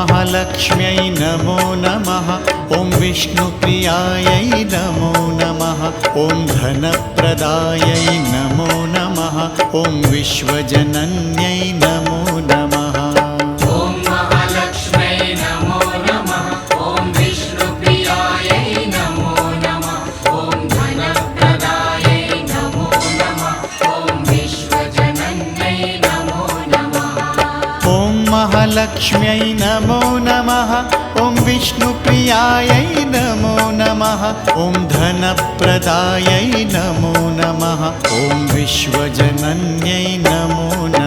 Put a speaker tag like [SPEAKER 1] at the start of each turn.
[SPEAKER 1] महालक्ष्म्यै नमो नमः। ॐ विष्णुप्रियायै नमो नमः। ॐ धनप्रदायै नमो नमः। ॐ विश्वजनन्यै नमो नमः।
[SPEAKER 2] ॐ महालक्ष्म्यै नमो नमः। ॐ विष्णुप्रियायै नमो नमः। ॐ धनप्रदायै नमो नमः। ॐ विश्वजनन्यै नमो नमः।
[SPEAKER 1] ॐ महालक्ष्म्यै नमो नमः। ॐ विष्णुप्रियायै नमो नमः। ॐ धनप्रदायै नमो नमः। ॐ विश्वजनन्यै नमो नमः।